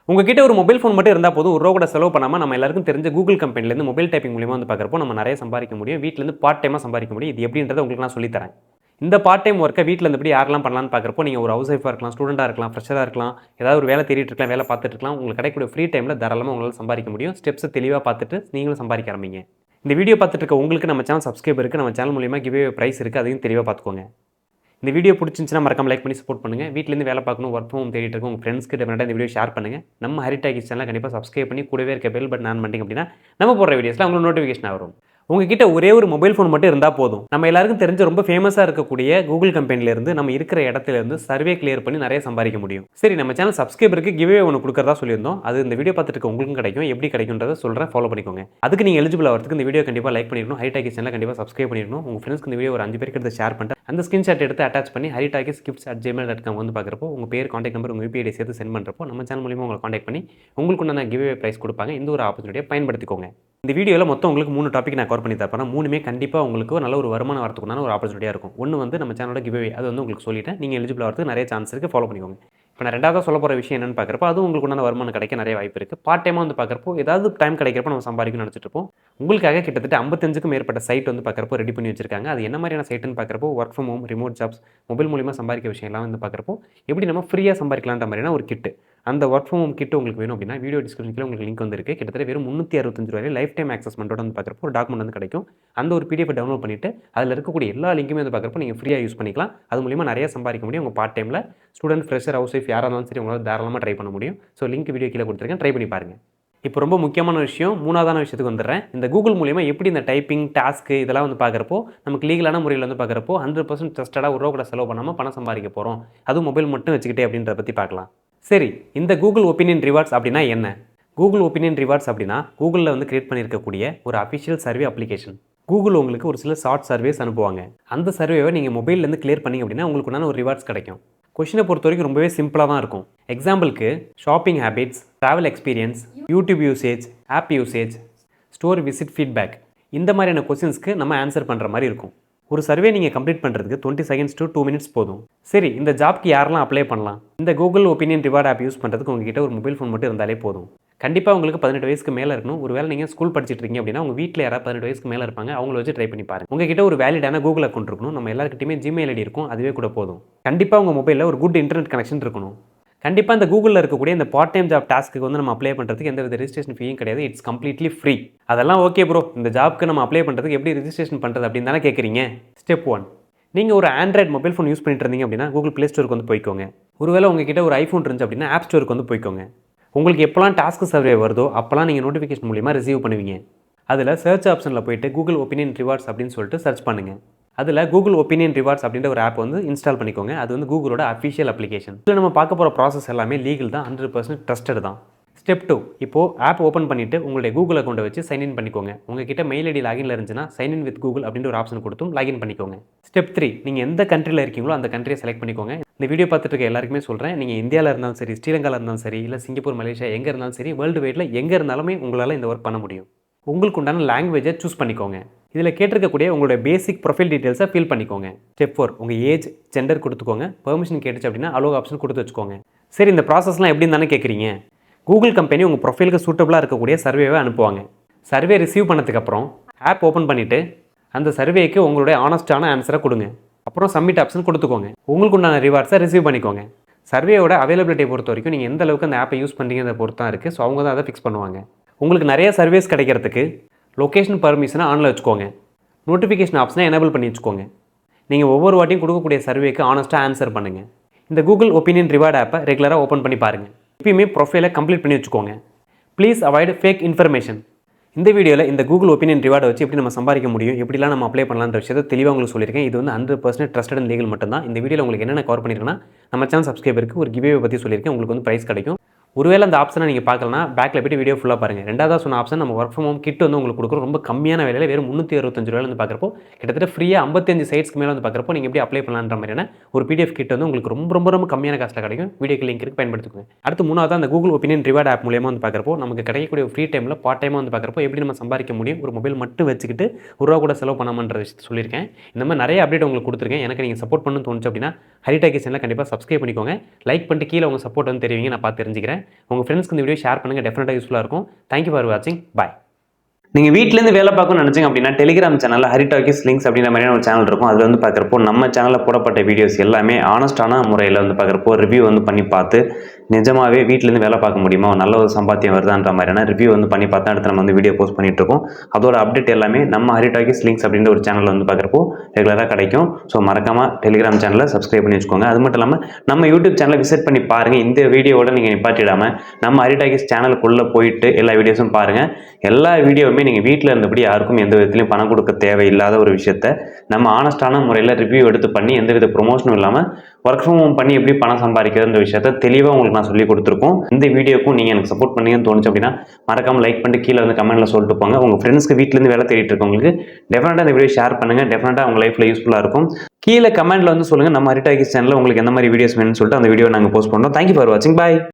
உங்ககிட்ட ஒரு mobile phone மட்டும் இருந்தால் போதும், ரூ. 1 கூட செலவு பண்ணாம நம்ம எல்லாருக்கும் தெரிஞ்ச கூகுள் கம்பெனிலேருந்து மொபைல் டைப்பிங் மூலியமா வந்து பார்க்குறப்போ நம்ம நிறைய சம்பாதிக்க முடியும். வீட்டிலேருந்து பார்ட் டைமா சம்பாதிக்க முடியும். இது எப்படின்றத உங்களுக்கு நான் சொல்லி தரேன். இந்த பார்ட் டைம் ஒர்க்கை வீட்டில் இருந்தபடி யாரெல்லாம் பண்ணலாம்னு பார்க்குறப்போ, நீங்கள் ஒரு ஹவுஸ் ஒய்ஃபாக இருக்கலாம், ஸ்டூடெண்ட்டாக இருக்கலாம், ஃப்ரெஷராக இருக்கலாம், ஏதாவது ஒரு வேலை தேடிட்டு இருக்கலாம், வேலை பார்த்துட்டு இருக்கலாம். உங்களுக்கு கிடைக்கக்கூடிய ஃப்ரீ டைமில் தாராளமாக உங்களால் சம்பாதிக்க முடியும். ஸ்டெப்ஸை தெளிவாக பார்த்துட்டு நீங்களும் சம்பாதிக்க ஆரம்பிங்க. இந்த வீடியோ பார்த்துட்டு இருக்க உங்களுக்கு நம்ம சேனல் சப்ஸ்கிரைப் இருக்குது, நம்ம சேனல் மூலியமாக கிவ்அவே பிரைஸ் இருக்குது, அதையும் தெளிவாக பார்த்துக்கோங்க. இந்த வீடியோ பிடிச்சிருந்துச்சுன்னா மறக்காம லைக் பண்ணி சப்போர்ட் பண்ணுங்கள். வீட்டிலேருந்து வேலை பார்க்கணும், ஒர்க் ஃப்ரம் ஹோம் தேடிட்டு இருக்க உங்கள் ஃப்ரெண்ட்ஸ்க்கு டெஃபினட்டாக இந்த வீடியோ ஷேர் பண்ணுங்கள். நம்ம ஹரிடாக்கிஸ் சேனலை கண்டிப்பாக சப்ஸ்கிரைப் பண்ணி கூடவே இருக்க பெல் பட்டன் ஆன் பண்ணிட்டீங்க அப்படின்னா நம்ம போடுற வீடியோஸில் உங்களுக்கு நோட்டிஃபிகேஷன் வரும். உங்ககிட்ட ஒரே ஒரு மொபைல் ஃபோன் மட்டும் இருந்தால் போதும். நம்ம எல்லாருக்கும் தெரிஞ்ச ரொம்ப ஃபேமஸாக இருக்கக்கூடிய கூகுள் கம்பெனிலேருந்து நம்ம இருக்கிற இடத்துலேருந்து சர்வே கிளியர் பண்ணி நிறைய சம்பாதிக்க முடியும். சரி, நம்ம சேனல் சப்ஸ்கிரைபருக்கு கிவ்அவே ஒன்று கொடுக்குறதா சொல்லியிருந்தோம். அது இந்த வீடியோ பார்த்துட்டு இருக்க உங்களுக்கும் கிடைக்கும். எப்படி கிடைக்கும்ன்றதை சொல்கிறேன், ஃபாலோ பண்ணிக்கோங்க. அதுக்கு நீங்கள் எலிஜிபிள் ஆகிறதுக்கு இந்த வீடியோ கண்டிப்பாக லைக் பண்ணிடணும். ஹரிடாக்கிஸ் சேனலை கண்டிப்பாக சப்ஸ்கிரைப் பண்ணிடணும். உங்கள் ஃப்ரெண்ட்ஸ்க்கு இந்த வீடியோ ஒரு 5 பேருக்கு எடுத்து ஷேர் பண்ணிட்டு அந்த ஸ்கிரீன்ஷாட் எடுத்து அட்டாச் பண்ணி haritakisgifts@gmail.com வந்து பார்க்குறப்போ உங்கள் பேர், கான்டாக்ட் நம்பர், உங்கள் யூபிஐ சேர்த்து சென்ட் பண்ணுறப்போ நம்ம சேனல் மூலியமாக உங்களை கான்டாக்ட் பண்ணி உங்களுக்கு உண்டான கிவ்அவே பிரைஸ் கொடுப்பாங்க. இந்த ஒரு ஆப்பர்ச்சுனிட்டியை பயன்படுத்திக்கோங்க. இந்த வீடியோவில் மொத்தம் உங்களுக்கு 3 டாபிக் நான் கவர் பண்ணி தரப்பேன். 3மே கண்டிப்பாக உங்களுக்கு நல்ல ஒரு வருமானம் வரதுக்குண்டான ஒரு ஆப்பர்ச்சுனிட்டியாக இருக்கும். ஒன்று வந்து நம்ம சேனலோட கிவ்அவே, அது வந்து உங்களுக்கு சொல்லிட்டேன். நீங்கள் எலிஜிபிள் ஆகிறதுக்கு நிறைய சான்ஸ் இருக்குது, ஃபாலோ பண்ணிக்கோங்க. இப்போ நான் ரெண்டாவது சொல்ல போகிற விஷயம் என்னென்னு பார்க்குறப்போ அது உங்களுக்கு உண்டான வருமானம் கிடைக்க நிறைய வாய்ப்பு இருக்குது. பார்ட் டைமாக வந்து பார்க்குறப்போ ஏதாவது டைம் கிடைக்கிறப்போ நம்ம சம்பாதிக்கணும்னு நினச்சிட்டு இருப்போம். உங்களுக்காக கிட்டத்தட்ட 55க்கும் மேற்பட்ட சைட் வந்து பார்க்குறப்போ ரெடி பண்ணி வச்சிருக்காங்க. அது என்ன மாதிரியான சைட்டுன்னு பார்க்குறப்போ work from home, remote jobs, mobile மூலியமாக சம்பாதிக்க விஷயம் எல்லாம் வந்து பார்க்குறப்போ எப்படி நம்ம ஃப்ரீயாக சம்பாதிக்கலான்ற மாதிரியான ஒரு கிட்டு. அந்த ஒர்க் ஃப்ரம் ஹோம் கிட் உங்களுக்கு வேணும் அப்படின்னா வீடியோ டிஸ்கிரிப்ஷனில் உங்களுக்கு லிங்க் வந்துருக்கு. கிட்டத்தட்ட வெறும் ₹365 லைஃப் டைம் ஆக்சஸ்மெண்ட்டோட வந்து பார்க்குறப்போ ஒரு டாக்குமெண்ட் வந்து கிடைக்கும். அந்த ஒரு பிடிஎஃப் டவுன்லோட் பண்ணிவிட்டு அதில் இருக்கக்கூடிய எல்லா லிங்க்குமே வந்து பார்க்குறப்போ நீங்கள் ஃப்ரீயாக யூஸ் பண்ணிக்கலாம். அது மூலியமாக நிறைய சம்பாதிக்க முடியும். உங்கள் பார்ட் டைமில் ஸ்டூடெண்ட், ஃப்ரெஷர், ஹவுஸ் ஒய்ஃப் யாராக இருந்தாலும் சரி உங்களால் தாராளமாக ட்ரை பண்ண முடியும். ஸோ லிங்க் வீடியோ கீழே கொடுத்துருக்கேன், ட்ரை பண்ணி பாருங்கள். இப்போ ரொம்ப முக்கியமான விஷயம், 3ஆவதான விஷயத்துக்கு வந்துடுறேன். இந்த கூகுள் மூலியமாக எப்படி இந்த டைப்பிங், டாஸ்க்கு இதெல்லாம் வந்து பார்க்குறப்போ நமக்கு லீகலான முறையில் வந்து பார்க்குறப்போ 100% ட்ரஸ்டடாக ரூபா கூட செலவு பண்ணாமல் பணம் சம்பாதிக்க போகிறோம், அதுவும் மொபைல் மட்டும் வச்சுக்கிட்டே அப்படின்றத பற்றி பார்க்கலாம். சரி, இந்த கூகுள் ஒப்பீனியன் ரிவார்ட்ஸ் அப்படின்னா என்ன? கூகுள் ஒப்பீனியன் ரிவார்ட்ஸ் அப்படின்னா கூகுளில் வந்து கிரியேட் பண்ணியிருக்கக்கூடிய ஒரு அஃபிஷியல் சர்வே அப்ளிகேஷன். கூகுள் உங்களுக்கு ஒரு சில ஷார்ட் சர்வேஸ் அனுப்புவாங்க. அந்த சர்வேவை நீங்கள் மொபைல்லேருந்து கிளியர் பண்ணிங்க அப்படின்னா உங்களுக்கு ஒரு ரிவார்ட்ஸ் கிடைக்கும். கொஷினை பொறுத்த வரைக்கும் ரொம்பவே சிம்பிளாக தான் இருக்கும். எக்ஸாம்பிளுக்கு shopping habits, travel experience, YouTube usage, app usage, store visit feedback, இந்த மாதிரியான கொஸ்டின்ஸ்க்கு நம்ம ஆன்சர் பண்ணுற மாதிரி இருக்கும். ஒரு சர்வே நீங்கள் கம்ப்ளீட் பண்ணுறதுக்கு 20 seconds to 2 minutes போதும். சரி, இந்த ஜாப்க்கு யாரெல்லாம் அப்ளை பண்ணலாம்? இந்த Google opinion reward app use பண்ணுறதுக்கு உங்ககிட்ட ஒரு மொபைல் ஃபோன் மட்டும் இருந்தாலே போதும். கண்டிப்பாக உங்களுக்கு 18 வயசுக்கு மேலே இருக்கணும். ஒரு வேளை நீங்கள் ஸ்கூல் படிச்சிட்டு இருக்கீங்க அப்படின்னா உங்கள் வீட்டில் யாராவது 18 வயசுக்கு மேலே இருப்பாங்க, அவங்கள வச்சு ட்ரை பண்ணி பாருங்கள். உங்ககிட்ட ஒரு வேலிடான கூகுள் அக்கௌண்ட் இருக்கணும். நம்ம எல்லாருக்கிட்டையுமே ஜிமெயில் ஐடி இருக்கும், அதுவே கூட போதும். கண்டிப்பாக உங்கள் மொபைலில் ஒரு குட் இன்டர்நெட் கனெக்ஷன் இருக்கணும். கண்டிப்பாக இந்த கூகுளில் இருக்கக்கூடிய இந்த பார்ட் டைம் ஜாப் டாஸ்க்கு வந்து நம்ம அப்ளை பண்ணுறதுக்கு எந்த வித ரெஜிஸ்ட்ரேஷன் ஃபீயும் கிடையாது. It's completely free. அதெல்லாம் ஓகே ப்ரோ, இந்த ஜாப்க்கு நம்ம அப்ளை பண்ணுறதுக்கு எப்படி ரெஜிஸ்ட்ரேஷன் பண்ணுறது அப்படின்னு தானே கேட்குறீங்க. ஸ்டெப் 1, நீங்கள் ஒரு ஆண்ட்ராய்டு மொபைல் ஃபோன் யூஸ் பண்ணிட்டு இருந்தீங்க அப்படின்னா கூகுள் ப்ளே ஸ்டோருக்கு வந்து போய்க்கோங்க. ஒருவேளை உங்ககிட்ட ஒரு ஐஃபோன் இருந்துச்சு அப்படின்னா ஆப் ஸ்டோருக்கு வந்து போய்க்கோங்க. உங்களுக்கு எப்போலாம் டாஸ்க் சர்வே வருதோ அப்போலாம் நீங்கள் நோட்டிஃபிகேஷன் மூலியமாக ரிசீவ் பண்ணுவீங்க. அதில் சர்ச் ஆப்ஷனில் போயிட்டு கூகுள் ஒப்பீனியன் ரிவார்ட்ஸ் அப்படின்னு சொல்லிட்டு சர்ச் பண்ணுங்கள். அதில் கூகுள் ஒப்பீனியன் ரிவார்ட்ஸ் அப்படின்ற ஒரு ஆப் வந்து இன்ஸ்டால் பண்ணிக்கோங்க. அது வந்து கூகுளோட அஃபிஷியல் அப்ளிகேஷன். இதில் நம்ம பார்க்க போகிற ப்ராசஸ் எல்லாமே லீகல் தான், 100% ட்ரஸ்டட் தான். ஸ்டெப் 2, இப்போது ஆப் ஓப்பன் பண்ணிவிட்டு உங்களுடைய கூகுள் அக்கௌண்ட்டை வச்சு சைன்இன் பண்ணிக்கோங்க. உங்ககிட்ட மெயில் ஐடி லாகின்ல இருந்துச்சுன்னா சைன்இன் வித் கூகுள் அப்படின்ற ஒரு ஆப்ஷன் கொடுத்தும் லாகின் பண்ணிக்கோங்க. ஸ்டெப் 3, நீங்கள் எந்த கண்ட்ரியில் இருக்கீங்களோ அந்த கண்ட்ரியை செலக்ட் பண்ணிக்கோங்க. இந்த வீடியோ பார்த்துட்டு இருக்க எல்லாருக்குமே சொல்கிறேன், நீங்கள் இந்தியாவில் இருந்தாலும் சரி, ஸ்ரீலங்காவில் இருந்தாலும் சரி, இல்லை சிங்கப்பூர், மலேசியா எங்கே இருந்தாலும் சரி, வேர்ல்டு வைடில் எங்கே இருந்தாலுமே உங்களால் இந்த ஒர்க் பண்ண முடியும். உங்களுக்கு உண்டான லாங்குவேஜை சூஸ் பண்ணிக்கோங்க. இதில் கேட்டிருக்கக்கூடிய உங்களுடைய பேசிக் ப்ரொஃபைல் டீட்டெயில்ஸை ஃபில் பண்ணிக்கோங்க. ஸ்டெப் 4, உங்கள் ஏஜ், ஜெண்டர் கொடுத்துக்கோங்க. பெர்மிஷன் கேட்டுச்சு அப்படின்னா அலோ ஆப்ஷன் கொடுத்து வச்சுக்கோங்க. சரி, இந்த ப்ராசஸ்லாம் எப்படின்னு தானே கேட்குறீங்க. கூகுள் கம்பெனி உங்கள் ப்ரொஃபைலுக்கு சூட்டபுளாக இருக்கக்கூடிய சர்வேவை அனுப்புவாங்க. சர்வே ரிசீவ் பண்ணதுக்கப்புறம் ஆப் ஓப்பன் பண்ணிவிட்டு அந்த சர்வேக்கு உங்களுடைய ஆனஸ்டான ஆன்சரை கொடுங்க. அப்புறம் சப்மிட் ஆப்ஷன் கொடுத்துக்கோங்க. உங்களுக்கு உண்டான ரிவார்ட்ஸை ரிசீவ் பண்ணிக்கோங்க. சர்வேயோட அவைலபிலிட்டியை பொறுத்த வரைக்கும் நீங்கள் எந்த அளவுக்கு அந்த ஆப்பை யூஸ் பண்ணுறீங்கிறத பொறுத்து தான் இருக்குது. ஸோ அவங்க தான் அதை ஃபிக்ஸ் பண்ணுவாங்க. உங்களுக்கு நிறைய சர்வேஸ் கிடைக்கிறதுக்கு லொக்கேஷன் பர்மிஷனை ஆனில் வச்சுக்கோங்க. நோட்டிஃபிகேஷன் ஆப்ஷனை எனேபிள் பண்ணி வச்சுக்கோங்க. நீங்கள் ஒவ்வொரு வாட்டியும் கொடுக்கக்கூடிய சர்வேக்கு ஆனஸ்ட்டாக ஆன்சர் பண்ணுங்கள். இந்த கூகுள் ஒப்பீனியன் ரிவார்ட் ஆப்பை ரெகுலராக ஓப்பன் பண்ணி பாருங்கள். எப்பயுமே ப்ரொஃபைலை கம்ப்ளீட் பண்ணி வச்சுக்கோங்க. Please avoid fake information. இந்த வீடியோவில் இந்த கூகுள் ஒப்பீனியன் ரிவார்டை வச்சு எப்படி நம்ம சம்பாதிக்க முடியும், எப்படிலாம் நம்ம அப்ளை பண்ணலான்ற விஷயத்தை தெளிவாக உங்களுக்கு சொல்லியிருக்கேன். இது வந்து 100% ட்ரஸ்டட் அண்ட் லீகல் மட்டும்தான். இந்த வீடியோவில் உங்களுக்கு என்னென்ன கவர் பண்ணியிருக்கேன்னா நம்ம சேனல் சப்ஸ்கிரைபருக்கு ஒரு கிவ்அவே பற்றி சொல்லியிருக்கேன். உங்களுக்கு வந்து ப்ரைஸ் கிடைக்கும். ஒருவேளை அந்த ஆப்ஷனை நீங்கள் பார்க்கலனா பேக்கில் போய்ட்டு வீடியோ ஃபுல்லாக பாருங்கள். ரெண்டாவது சொன்ன ஆப்ஷன் நம்ம ஒர்க் ஃப்ரம் ஹோம் கிட் வந்து உங்களுக்கு கொடுக்குறோம். ரொம்ப கம்மியான விலையில் வெறும் ₹365 வந்து பார்க்குறப்போ கிட்டத்தட்ட ஃப்ரீயாக 55 சைட்ஸ்க்கு மேலே வந்து பார்க்குறப்போ நீங்கள் எப்படி அப்ளை பண்ணலான்ற மாதிரியான ஒரு பிடிஎஃப் கிட் வந்து உங்களுக்கு ரொம்ப கம்மியான காஸ்ட்டில் கிடைக்கும். வீடியோக்கு லிங்க் இருக்குது, பயன்படுத்திக்கோங்க. அடுத்து மூணாவது அந்த கூகுள் ஒப்பீனியன் ரிவார்ட் ஆப் மூலியமாக வந்து பார்க்குறப்போ நமக்கு கிடைக்கக்கூடிய ஃப்ரீ டைமில் பார்ட் டைமாக வந்து பார்க்குறப்போ எப்படி நம்ம சம்பாதிக்க முடியும், ஒரு மொபைல் மட்டும் வச்சுக்கிட்டு ரூபா கூட செலவு பண்ணாமன்ற விஷயத்தை சொல்லியிருக்கேன். இந்த மாதிரி நிறைய அப்டேட் உங்களுக்கு கொடுத்துருக்கேன். எனக்கு நீங்கள் சப்போர்ட் பண்ணணும்னு தோணுச்சு அப்படின்னா ஹரிடாக்கிஸ் சேனலை கண்டிப்பாக சப்ஸ்கிரைப் பண்ணிக்கோங்க. லைக் பண்ணிட்டு கீழே உங்கள் சப்போர்ட் வந்து தெரிவிங்க, நான் பார்த்து தெரிஞ்சுக்கிறேன். உங்கள் ஃப்ரெண்ட்ஸ்க்கு இந்த வீடியோ ஷேர் பண்ணுங்கள், டெஃபினட்டாக யூஸ்ஃபுல்லாக இருக்கும். தேங்க்யூ ஃபார் வாட்சிங். பாய். நீங்கள் வீட்டிலேருந்து வேலை பார்க்கணும்னு நினச்சிங்க அப்படின்னா டெலிகிராம் சேனலில் ஹரி டாக்கிஸ் லிங்க்ஸ் அப்படின்ற மாதிரியான ஒரு சேனல் இருக்கும். அதில் வந்து பார்க்குறப்போ நம்ம சேனலில் போடப்பட்ட வீடியோஸ் எல்லாமே ஆனஸ்டான முறையில் வந்து பார்க்குறப்போ ரிவ்யூ வந்து பண்ணி பார்த்து நிஜமாகவே வீட்டிலேருந்து வேலை பார்க்க முடியுமா, நல்ல ஒரு சம்பாத்தியம் வருதான்ற மாதிரியான ரிவ்யூ வந்து பண்ணி பார்த்து அடுத்து நம்ம வந்து வீடியோ போஸ்ட் பண்ணிட்டு இருக்கோம். அதோட அப்டேட் எல்லாமே நம்ம ஹரி டாக்கிஸ் லிங்க்ஸ் அப்படின்ற ஒரு சேனலில் வந்து பார்க்குறப்போ ரெகுலராக கிடைக்கும். ஸோ மறக்காமல் டெலிகிராம் சேனலை சப்ஸ்கிரைப் பண்ணி வச்சுக்கோங்க. அது மட்டும் இல்லாமல் நம்ம யூடியூப் சேனலை விசிட் பண்ணி பாருங்கள். இந்த வீடியோவோட நீங்கள் நிப்பாட்டிடாமல் நம்ம ஹரி டாக்கிஸ் சேனலுக்குள்ளே போயிட்டு எல்லா வீடியோஸும் பாருங்கள். எல்லா வீடியோவுமே நீங்கள் வீட்டில் இருந்தபடி யாருக்கும் எந்த விதத்துலையும் பணம் கொடுக்க தேவையில்லாத ஒரு விஷயத்த நம்ம ஆனஸ்டான முறையில் ரிவ்யூ எடுத்து பண்ணி எந்த வித ப்ரொமோஷனும் இல்லாமல் ஒர்க் ஃப்ரம் ஹோம் பண்ணி எப்படி பணம் சம்பாதிக்கிறதுன்ற விஷயத்த தெளிவாக உங்களுக்கு நான் சொல்லி கொடுத்துருக்கோம். இந்த வீடியோக்கும் நீங்கள் எனக்கு சப்போர்ட் பண்ணீங்கன்னு தோணுச்சு அப்படின்னா மறக்காமல் லைக் பண்ணிட்டு கீழே வந்து கமெண்ட்டில் சொல்லிட்டு போங்க. உங்கள் ஃப்ரெண்ட்ஸ்க்கு வீட்டிலேருந்து வேலை தேடிட்டு இருக்கவங்களுக்கு டெஃபினட்டாக இந்த வீடியோ ஷேர் பண்ணுங்கள். டெஃபினட்டாக உங்கள் லைஃப்பில் யூஸ்ஃபுல்லாக இருக்கும். கீழே கமெண்ட்டில் வந்து சொல்லுங்கள் நம்ம ஹரி டாக்கிஸ் சேனலில் உங்களுக்கு எந்த மாதிரி வீடியோஸ் வேணும்னு சொல்லிட்டு அந்த வீடியோ நாங்கள் போஸ்ட் பண்ணுறோம். தேங்க்யூ ஃபார் வாட்சிங். பாய்.